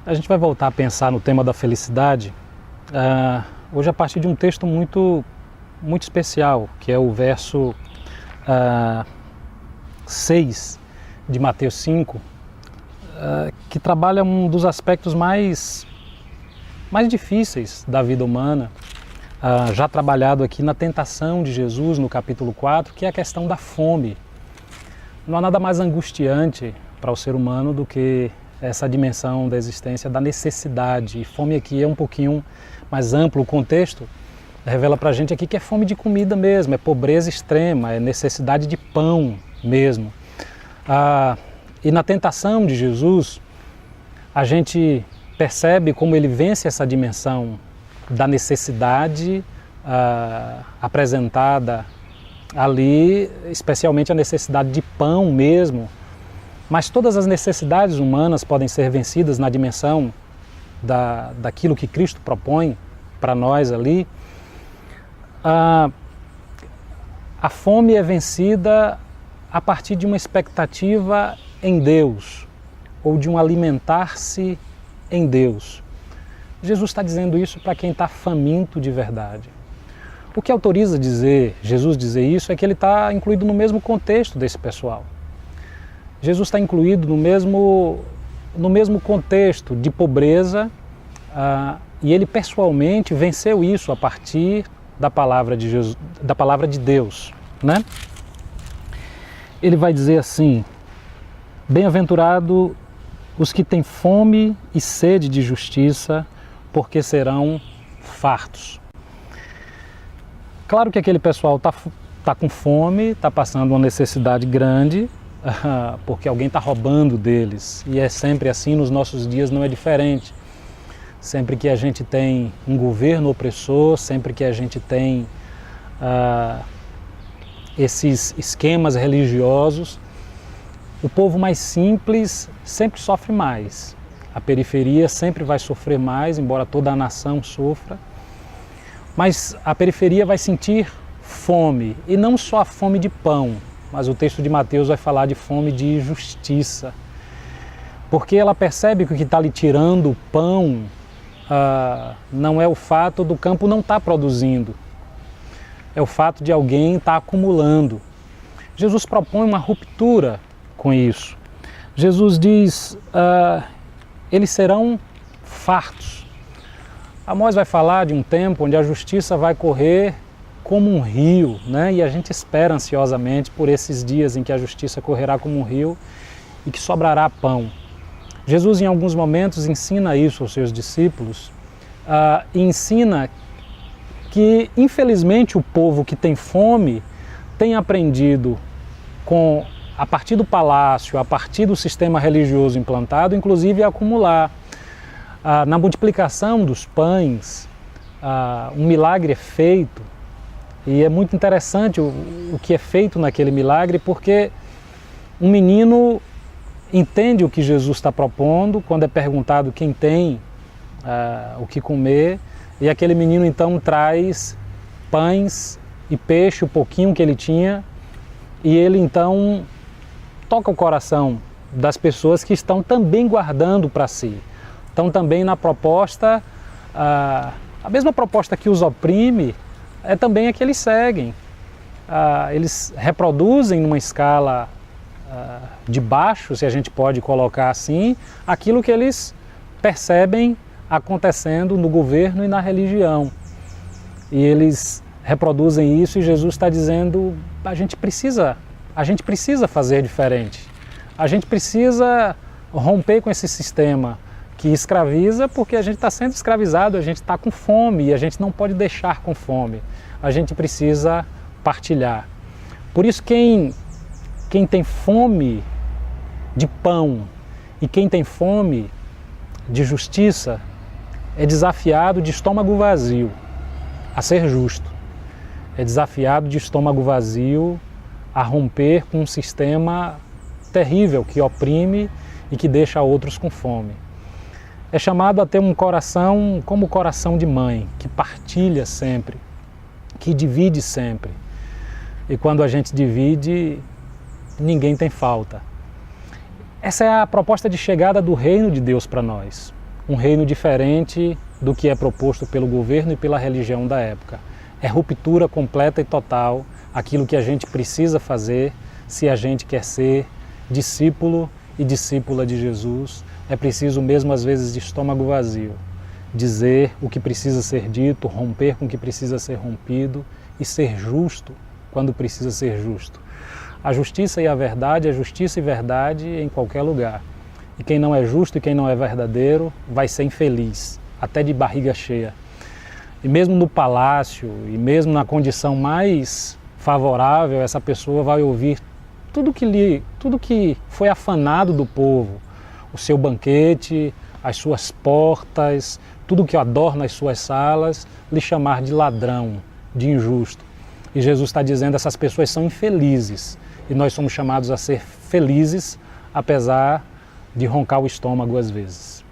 A gente vai voltar a pensar no tema da felicidade, hoje a partir de um texto muito especial, que é o verso 6 de Mateus 5, que trabalha um dos aspectos mais difíceis da vida humana, já trabalhado aqui na tentação de Jesus no capítulo 4, que é a questão da fome. Não há nada mais angustiante para o ser humano do que essa dimensão da existência da necessidade. E fome aqui é um pouquinho mais amplo. O contexto revela para a gente aqui que é fome de comida mesmo, é pobreza extrema, é necessidade de pão mesmo. E na tentação de Jesus, a gente percebe como ele vence essa dimensão da necessidade apresentada ali, especialmente a necessidade de pão mesmo. Mas todas as necessidades humanas podem ser vencidas na dimensão daquilo que Cristo propõe para nós ali. A fome é vencida a partir de uma expectativa em Deus, ou de um alimentar-se em Deus. Jesus está dizendo isso para quem está faminto de verdade. O que autoriza Jesus dizer isso é que ele está incluído no mesmo contexto desse pessoal. Jesus está incluído no mesmo contexto de pobreza, e ele pessoalmente venceu isso a partir da palavra de Jesus, da palavra de Deus, né? Ele vai dizer assim: bem-aventurado os que têm fome e sede de justiça, porque serão fartos. Claro que aquele pessoal está com fome, está passando uma necessidade grande, porque alguém está roubando deles. E é sempre assim, nos nossos dias não é diferente. Sempre que a gente tem um governo opressor, sempre que a gente tem esses esquemas religiosos, o povo mais simples sempre sofre mais. A periferia sempre vai sofrer mais, embora toda a nação sofra. Mas a periferia vai sentir fome, e não só a fome de pão, mas o texto de Mateus vai falar de fome de justiça. Porque ela percebe que o que está lhe tirando o pão não é o fato do campo não estar produzindo, é o fato de alguém estar acumulando. Jesus propõe uma ruptura com isso. Jesus diz, eles serão fartos. Amós vai falar de um tempo onde a justiça vai correr como um rio, né? E a gente espera ansiosamente por esses dias em que a justiça correrá como um rio e que sobrará pão. Jesus, em alguns momentos, ensina isso aos seus discípulos, e ensina que, infelizmente, o povo que tem fome tem aprendido, a partir do palácio, a partir do sistema religioso implantado, inclusive a acumular. Na multiplicação dos pães, um milagre é feito, e é muito interessante o que é feito naquele milagre, porque um menino entende o que Jesus está propondo quando é perguntado quem tem o que comer, e aquele menino então traz pães e peixe, o pouquinho que ele tinha, e ele então toca o coração das pessoas que estão também guardando para si. Estão também na proposta, a mesma proposta que os oprime, é também a que eles seguem. Eles reproduzem numa escala de baixo, se a gente pode colocar assim, aquilo que eles percebem acontecendo no governo e na religião. E eles reproduzem isso, e Jesus está dizendo, a gente precisa fazer diferente. A gente precisa romper com esse sistema que escraviza, porque a gente está sendo escravizado, a gente está com fome, e a gente não pode deixar com fome. A gente precisa partilhar. Por isso, quem tem fome de pão e quem tem fome de justiça é desafiado de estômago vazio a ser justo. É desafiado de estômago vazio a romper com um sistema terrível que oprime e que deixa outros com fome. É chamado a ter um coração como o coração de mãe, que partilha sempre, que divide sempre. E quando a gente divide, ninguém tem falta. Essa é a proposta de chegada do reino de Deus para nós. um reino diferente do que é proposto pelo governo e pela religião da época. É ruptura completa e total, aquilo que a gente precisa fazer se a gente quer ser discípulo e discípula de Jesus. É preciso mesmo às vezes de estômago vazio, dizer o que precisa ser dito, romper com o que precisa ser rompido e ser justo quando precisa ser justo. A justiça e a verdade é justiça e verdade em qualquer lugar. E quem não é justo e quem não é verdadeiro vai ser infeliz, até de barriga cheia. E mesmo no palácio, e mesmo na condição mais favorável, essa pessoa vai ouvir tudo que foi afanado do povo, o seu banquete, as suas portas, tudo que adorna as suas salas, lhe chamar de ladrão, de injusto. E Jesus está dizendo que essas pessoas são infelizes e nós somos chamados a ser felizes, apesar de roncar o estômago às vezes.